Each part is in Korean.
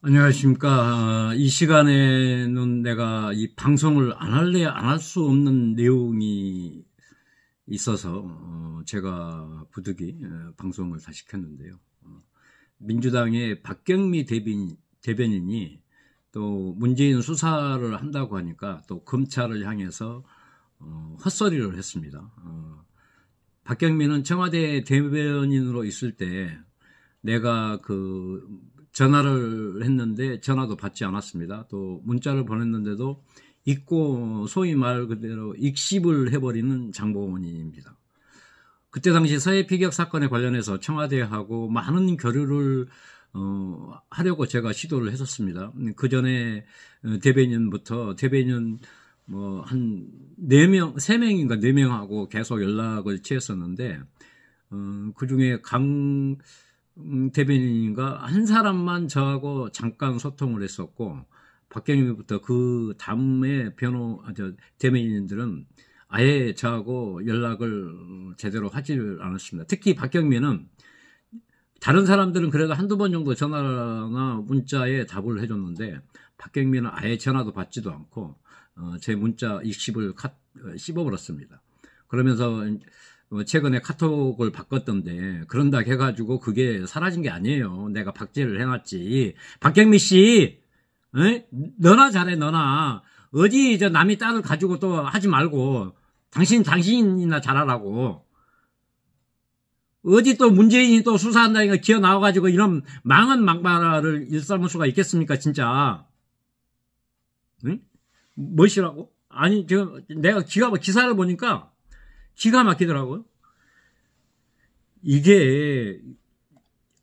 안녕하십니까. 이 시간에는 내가 이 방송을 안 할래 안 할 수 없는 내용이 있어서 제가 부득이 방송을 다시 켰는데요. 민주당의 박경미 대변인이 또 문재인 수사를 한다고 하니까 또 검찰을 향해서 헛소리를 했습니다. 박경미는 청와대 대변인으로 있을 때 내가 전화를 했는데 전화도 받지 않았습니다. 또 문자를 보냈는데도 잊고 소위 말 그대로 익십을 해버리는 장본인입니다. 그때 당시 서해 피격 사건에 관련해서 청와대하고 많은 교류를 하려고 제가 시도를 했었습니다. 그 전에 대변인부터 대변인 한 4명, 3명인가 4명하고 계속 연락을 취했었는데 그 중에 강 대변인인가 한 사람만 저하고 잠깐 소통을 했었고, 박경미부터 그 다음에 대변인들은 아예 저하고 연락을 제대로 하지를 않았습니다. 특히 박경미는 다른 사람들은 그래도 한두 번 정도 전화나 문자에 답을 해줬는데 박경미는 아예 전화도 받지도 않고 제 문자 익십을 씹어버렸습니다. 그러면서 최근에 카톡을 바꿨던데 그런다 해가지고 그게 사라진 게 아니에요. 내가 박제를 해놨지. 박경미 씨, 너나 잘해, 너나. 어디 남이 딸을 가지고 또 하지 말고 당신이나 잘하라고. 어디 또 문재인이 또 수사한다니까 기어 나와가지고 이런 망한 막말을 일삼을 수가 있겠습니까, 진짜. 뭐시라고? 아니, 지금 내가 기사를 보니까 기가 막히더라고요. 이게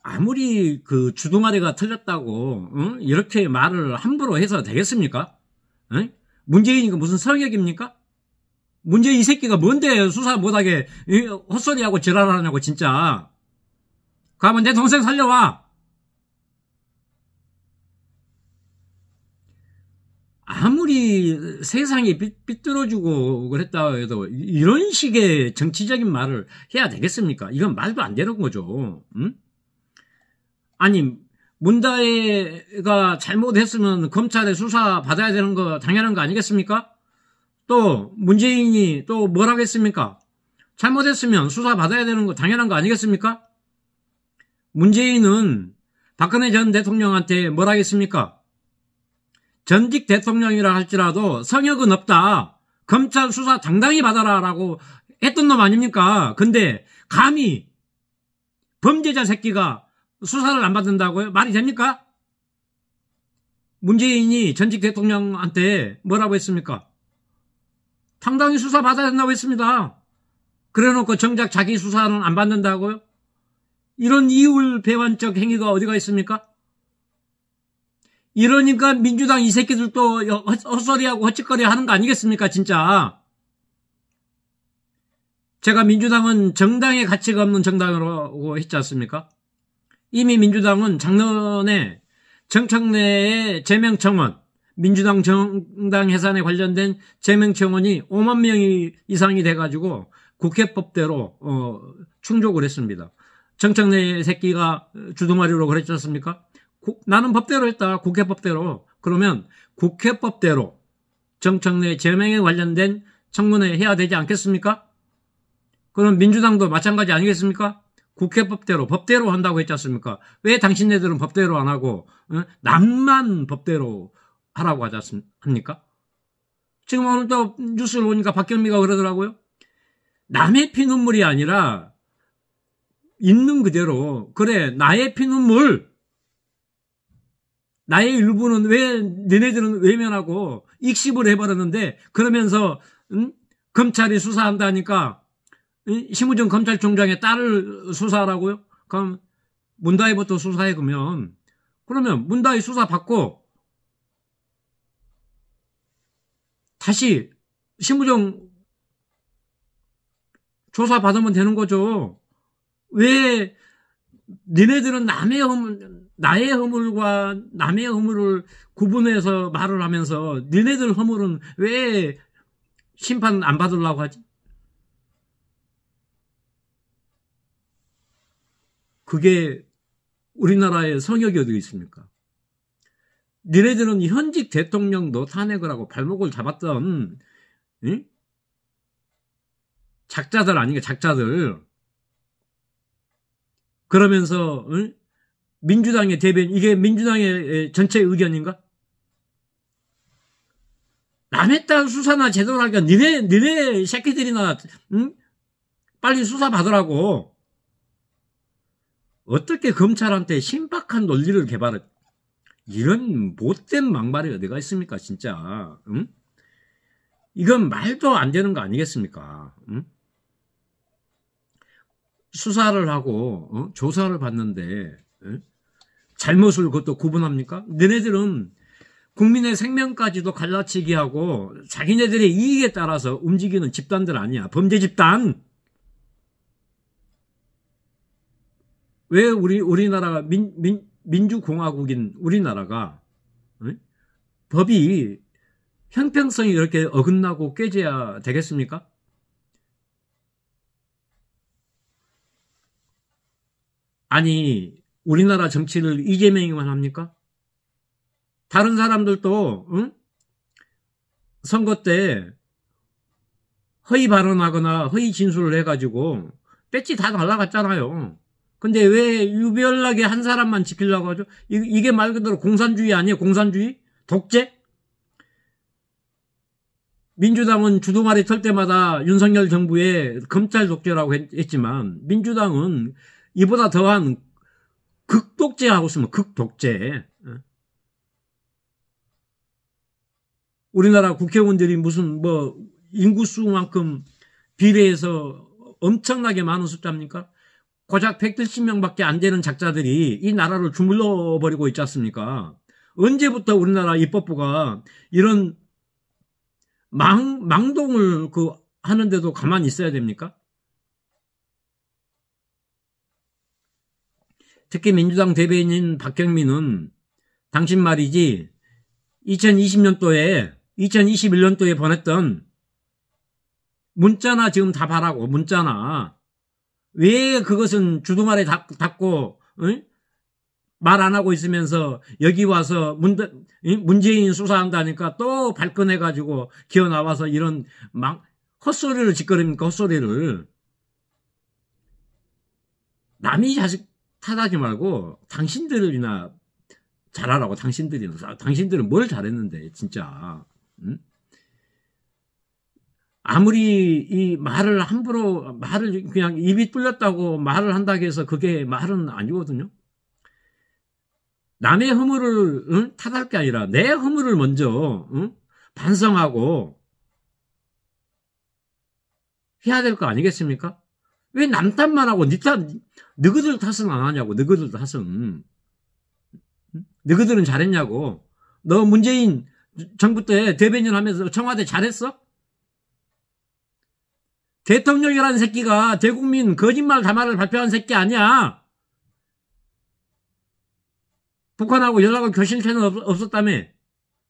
아무리 주둥아리가 틀렸다고 이렇게 말을 함부로 해서 되겠습니까? 문재인이가 무슨 성역입니까? 문재인 이 새끼가 뭔데 수사 못하게 헛소리하고 지랄하냐고 진짜. 가면 내 동생 살려와. 아무리 세상이 삐뚤어지고 그랬다 해도 이런 식의 정치적인 말을 해야 되겠습니까? 이건 말도 안 되는 거죠. 응? 아니, 문다혜가 잘못했으면 검찰에 수사 받아야 되는 거 당연한 거 아니겠습니까? 또 문재인이 또 뭘 하겠습니까? 잘못했으면 수사 받아야 되는 거 당연한 거 아니겠습니까? 문재인은 박근혜 전 대통령한테 뭘 하겠습니까? 전직 대통령이라 할지라도 성역은 없다. 검찰 수사 당당히 받아라 라고 했던 놈 아닙니까? 근데 감히 범죄자 새끼가 수사를 안 받는다고요? 말이 됩니까? 문재인이 전직 대통령한테 뭐라고 했습니까? 당당히 수사 받아야 된다고 했습니다. 그래놓고 정작 자기 수사는 안 받는다고요? 이런 이율배반적 행위가 어디가 있습니까? 이러니까 민주당 이 새끼들도 헛소리하고 헛짓거리 하는 거 아니겠습니까, 진짜. 제가 민주당은 정당의 가치가 없는 정당이라고 했지 않습니까? 이미 민주당은 작년에 정청래의 제명청원, 민주당 정당 해산에 관련된 제명청원이 5만 명 이상이 돼가지고 국회법대로 충족을 했습니다. 정청래 새끼가 주둥아리로 그랬지 않습니까? 나는 법대로 했다. 국회법대로. 그러면 국회법대로 정청래 제명에 관련된 청문회 해야 되지 않겠습니까? 그럼 민주당도 마찬가지 아니겠습니까? 국회법대로 법대로 한다고 했지 않습니까? 왜 당신네들은 법대로 안 하고 남만 법대로 하라고 하지 않습니까? 지금 오늘 또 뉴스를 보니까 박경미가 그러더라고요. 남의 피눈물이 아니라 있는 그대로 그래 나의 피눈물 나의 일부는 왜 너네들은 외면하고 익십을 해버렸는데 그러면서 검찰이 수사한다니까 심우정 검찰총장의 딸을 수사하라고요? 그럼 문다혜부터 수사해 그러면 문다혜 수사 받고 다시 심우정 조사 받으면 되는 거죠. 왜 너네들은 나의 허물과 남의 허물을 구분해서 말을 하면서 너네들 허물은 왜 심판 안 받으려고 하지? 그게 우리나라의 성역이 어디 있습니까? 니네들은 현직 대통령도 탄핵을 하고 발목을 잡았던 응? 작자들 아니겠, 작자들. 그러면서 응? 민주당의 대변인, 이게 민주당의 전체 의견인가? 남의 딸 수사나 제대로 하니까 니네 새끼들이나 응? 빨리 수사 받으라고. 어떻게 검찰한테 신박한 논리를 개발해? 이런 못된 막말이 어디가 있습니까, 진짜. 응? 이건 말도 안 되는 거 아니겠습니까? 응? 수사를 하고 조사를 받는데 응? 잘못을 그것도 구분합니까? 너네들은 국민의 생명까지도 갈라치기 하고 자기네들의 이익에 따라서 움직이는 집단들 아니야. 범죄 집단. 왜 우리나라가 민주공화국인 우리나라가 법이 형평성이 이렇게 어긋나고 깨져야 되겠습니까? 아니, 우리나라 정치를 이재명이만 합니까? 다른 사람들도 선거 때 허위 발언하거나 허위 진술을 해가지고 배지 다 날라갔잖아요. 근데 왜 유별나게 한 사람만 지키려고 하죠? 이게 말 그대로 공산주의 아니에요? 공산주의? 독재? 민주당은 주둥아리 털 때마다 윤석열 정부의 검찰 독재라고 했지만 민주당은 이보다 더한 극독재하고 있으면 극독재. 우리나라 국회의원들이 무슨 뭐 인구수만큼 비례해서 엄청나게 많은 숫자입니까? 고작 170명밖에 안 되는 작자들이 이 나라를 주물러 버리고 있지 않습니까? 언제부터 우리나라 입법부가 이런 망동을 하는데도 가만히 있어야 됩니까? 특히 민주당 대변인 박경민은 당신 말이지 2021년도에 보냈던 문자나 지금 답하라고. 문자나 왜 그것은 주둥아리 닫고 말 안 하고 있으면서 여기 와서 문재인 수사한다니까 또 발끈해가지고 기어 나와서 이런 헛소리를 짓거립니까? 헛소리를. 남이 자식 탓하지 말고 당신들이나 잘하라고. 당신들은 뭘 잘했는데 진짜. 아무리 이 말을 그냥 입이 뚫렸다고 말을 한다고 해서 그게 말은 아니거든요. 남의 허물을 탓할 게 아니라 내 허물을 먼저 반성하고 해야 될 거 아니겠습니까? 왜 남 탓만 하고 너희들 탓은 안 하냐고. 너희들 탓은. 너희들은 잘했냐고. 너 문재인 정부 때 대변인 하면서 청와대 잘했어? 대통령이라는 새끼가 대국민 거짓말 담화를 발표한 새끼 아니야. 북한하고 연락을 교실체는 없었다며.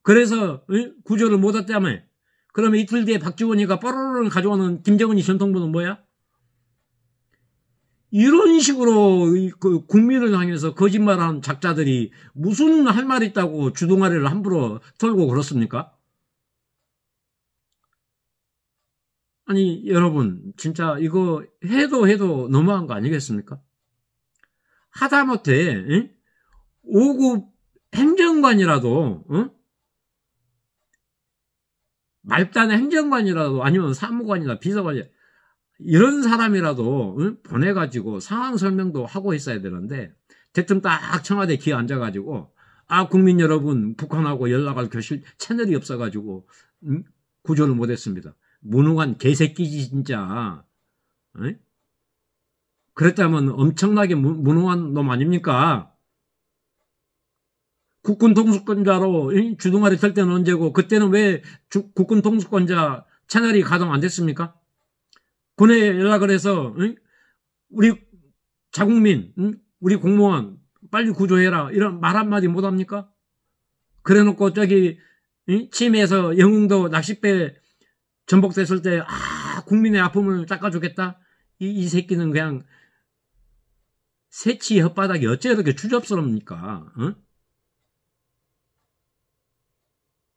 그래서 구조를 못했다며. 그러면 이틀 뒤에 박지원이가 뽀로로를 가져오는 김정은이 전통부는 뭐야? 이런 식으로 국민을 향해서 거짓말하는 작자들이 무슨 할 말 있다고 주둥아리를 함부로 털고 그렇습니까? 아니 여러분 진짜 이거 해도 너무한 거 아니겠습니까? 하다못해 5급 행정관이라도 말단의 행정관이라도 아니면 사무관이나 비서관이 이런 사람이라도 보내가지고 상황 설명도 하고 있어야 되는데 대뜸 딱 청와대 기어 앉아가지고 국민 여러분 북한하고 연락할 교실 채널이 없어가지고 구조를 못했습니다. 무능한 개새끼지 진짜. 그랬다면 엄청나게 무능한 놈 아닙니까? 국군 통수권자로 주둥아리 털 때는 언제고 그때는 왜 국군 통수권자 채널이 가동 안 됐습니까? 군에 연락을 해서 우리 자국민 우리 공무원 빨리 구조해라 이런 말 한마디 못합니까? 그래놓고 저기 치매에서 영흥도 낚싯배 전복됐을 때 국민의 아픔을 닦아주겠다? 이 새끼는 그냥 새치 혓바닥이 어째 이렇게 추접스럽니까?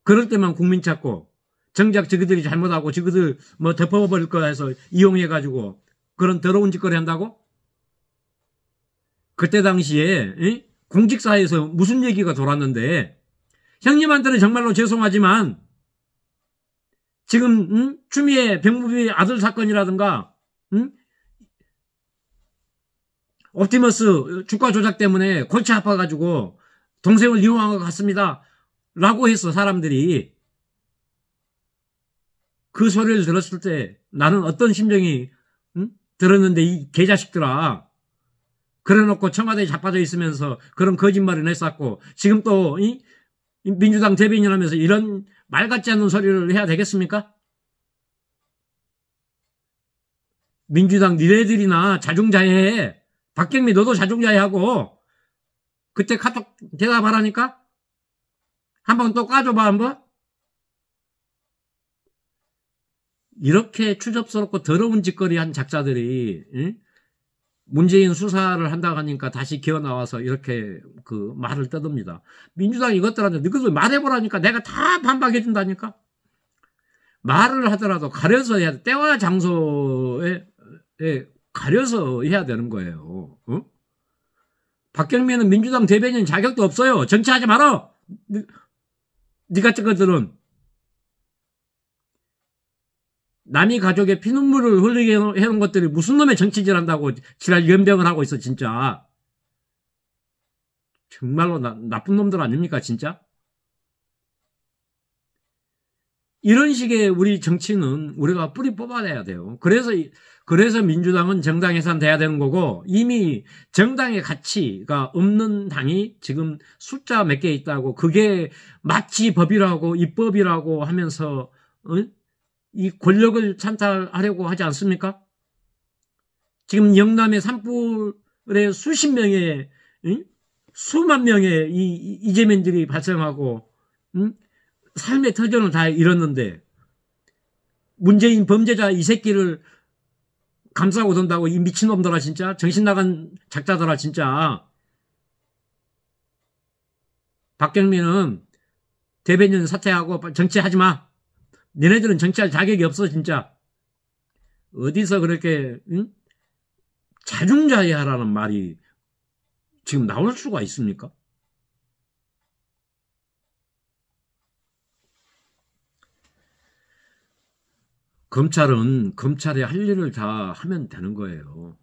그럴 때만 국민 찾고 정작 저기들이 잘못하고 저기들 뭐 덮어버릴 거야 해서 이용해가지고 그런 더러운 짓거리 한다고? 그때 당시에 공직사회에서 무슨 얘기가 돌았는데 형님한테는 정말로 죄송하지만 지금 추미애 병무비 아들 사건이라든가 옵티머스 주가 조작 때문에 골치 아파가지고 동생을 이용한 것 같습니다 라고 해서 사람들이 그 소리를 들었을 때 나는 어떤 심정이 들었는데 이 개자식들아 그래놓고 청와대에 자빠져 있으면서 그런 거짓말을 했었고 지금 또 민주당 대변인하면서 이런 말 같지 않는 소리를 해야 되겠습니까? 민주당 니네들이나 자중자애해. 박경미 너도 자중자애하고 그때 카톡 대답하라니까? 한번 또 까줘봐 한번? 이렇게 추접스럽고 더러운 짓거리 한 작자들이 문재인 수사를 한다고 하니까 다시 기어 나와서 이렇게 그 말을 떠듭니다. 민주당이 이것들한테 너희들 말해보라니까 내가 다 반박해준다니까. 말을 하더라도 가려서 해야 돼. 때와 장소에 가려서 해야 되는 거예요. 박경민은 민주당 대변인 자격도 없어요. 정치하지 마라. 니가 저것들은 남이 가족의 피눈물을 흘리게 해놓은 것들이 무슨 놈의 정치질 한다고 지랄 연병을 하고 있어 진짜. 정말로 나쁜 놈들 아닙니까 진짜? 이런 식의 우리 정치는 우리가 뿌리 뽑아내야 돼요. 그래서 민주당은 정당 해산돼야 되는 거고 이미 정당의 가치가 없는 당이 지금 숫자 몇 개 있다고 그게 마치 법이라고 입법이라고 하면서 이 권력을 찬탈하려고 하지 않습니까? 지금 영남의 산불에 수십 명의 수만 명의 이재민들이 발생하고 삶의 터전을 다 잃었는데 문재인 범죄자 이 새끼를 감싸고 돈다고 이 미친놈들아 진짜 정신 나간 작자들아 진짜. 박경민은 대변인 사퇴하고 정치하지 마. 너네들은 정치할 자격이 없어 진짜. 어디서 그렇게 자중자애하라는 말이 지금 나올 수가 있습니까? 검찰은 검찰이 할 일을 다 하면 되는 거예요.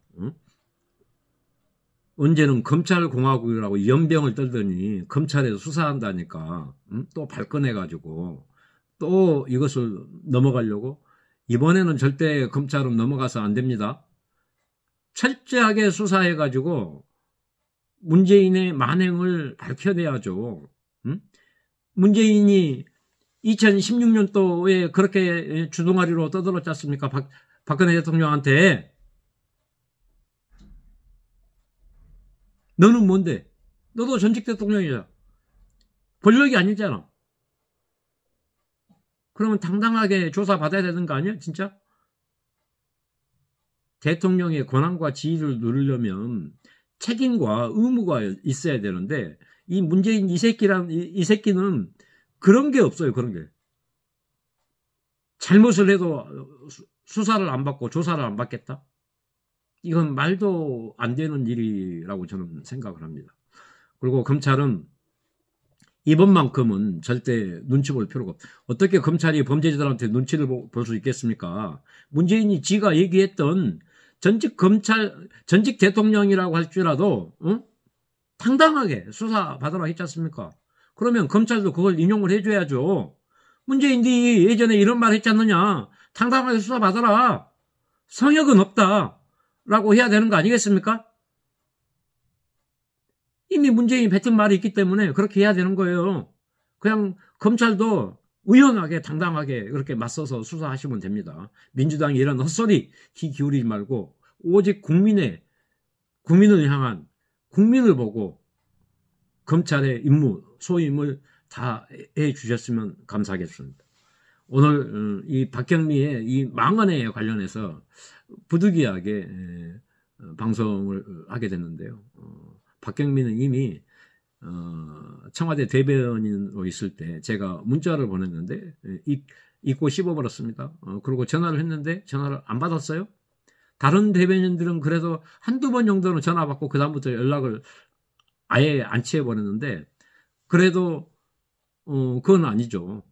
언제는 검찰공화국이라고 연병을 떨더니 검찰에서 수사한다니까 또 발끈해가지고 또 이것을 넘어가려고. 이번에는 절대 검찰은 넘어가서 안 됩니다. 철저하게 수사해가지고 문재인의 만행을 밝혀내야죠. 문재인이 2016년도에 그렇게 주둥아리로 떠들었지 않습니까? 박근혜 대통령한테. 너는 뭔데? 너도 전직 대통령이잖아. 권력이 아니잖아. 그러면 당당하게 조사받아야 되는 거 아니야? 진짜? 대통령의 권한과 지위를 누리려면 책임과 의무가 있어야 되는데 이 문재인 이 새끼는 그런 게 없어요. 그런 게. 잘못을 해도 수사를 안 받고 조사를 안 받겠다? 이건 말도 안 되는 일이라고 저는 생각을 합니다. 그리고 검찰은 이번만큼은 절대 눈치 볼 필요가 없다. 어떻게 검찰이 범죄자들한테 눈치를 볼 수 있겠습니까? 문재인이 지가 얘기했던 전직 대통령이라고 할지라도 당당하게 수사 받으라 했지 않습니까? 그러면 검찰도 그걸 인용을 해줘야죠. 문재인이 예전에 이런 말 했지 않느냐. 당당하게 수사 받아라. 성역은 없다. 라고 해야 되는 거 아니겠습니까? 이미 문재인이 뱉은 말이 있기 때문에 그렇게 해야 되는 거예요. 그냥 검찰도 의연하게 당당하게 그렇게 맞서서 수사하시면 됩니다. 민주당이 이런 헛소리 귀 기울이지 말고 오직 국민을 향한 국민을 보고 검찰의 임무, 소임을 다 해주셨으면 감사하겠습니다. 오늘 이 박경미의 이 망언에 관련해서 부득이하게 방송을 하게 됐는데요. 박경미는 이미 청와대 대변인으로 있을 때 제가 문자를 보냈는데 잊고 씹어버렸습니다. 그리고 전화를 했는데 전화를 안 받았어요. 다른 대변인들은 그래도 한두 번 정도는 전화 받고 그 다음부터 연락을 아예 안 취해버렸는데 그래도 그건 아니죠.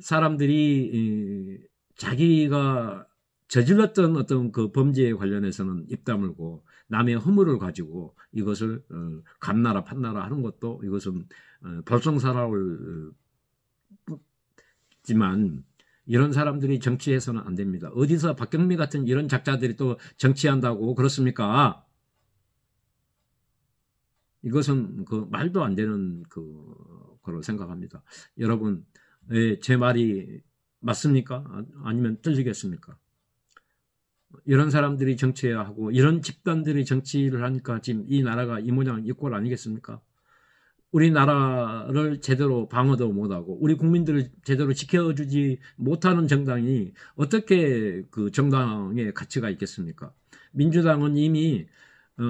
사람들이 자기가 저질렀던 어떤 그 범죄에 관련해서는 입 다물고 남의 허물을 가지고 이것을 감나라 판나라 하는 것도 이것은 벌성사라울 지만 이런 사람들이 정치해서는 안 됩니다. 어디서 박경미 같은 이런 작자들이 또 정치한다고 그렇습니까? 이것은 그 말도 안 되는 거로 생각합니다. 여러분, 제 말이 맞습니까? 아니면 틀리겠습니까? 이런 사람들이 정치해야 하고 이런 집단들이 정치를 하니까 지금 이 나라가 이 모양 이 꼴 아니겠습니까? 우리나라를 제대로 방어도 못하고 우리 국민들을 제대로 지켜주지 못하는 정당이 어떻게 그 정당의 가치가 있겠습니까? 민주당은 이미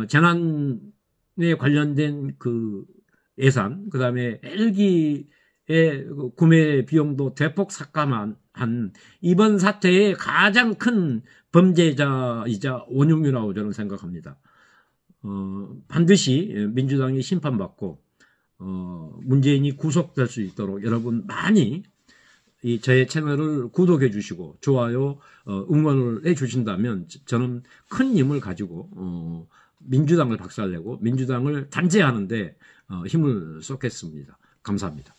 재난에 관련된 그 예산, 그 다음에 헬기의 구매 비용도 대폭 삭감한 이번 사태의 가장 큰 범죄자이자 원흉이라고 저는 생각합니다. 반드시 민주당이 심판받고 문재인이 구속될 수 있도록 여러분 많이 저의 채널을 구독해 주시고 좋아요 응원을 해 주신다면 저는 큰 힘을 가지고 민주당을 박살내고 민주당을 단죄하는데 힘을 쏟겠습니다. 감사합니다.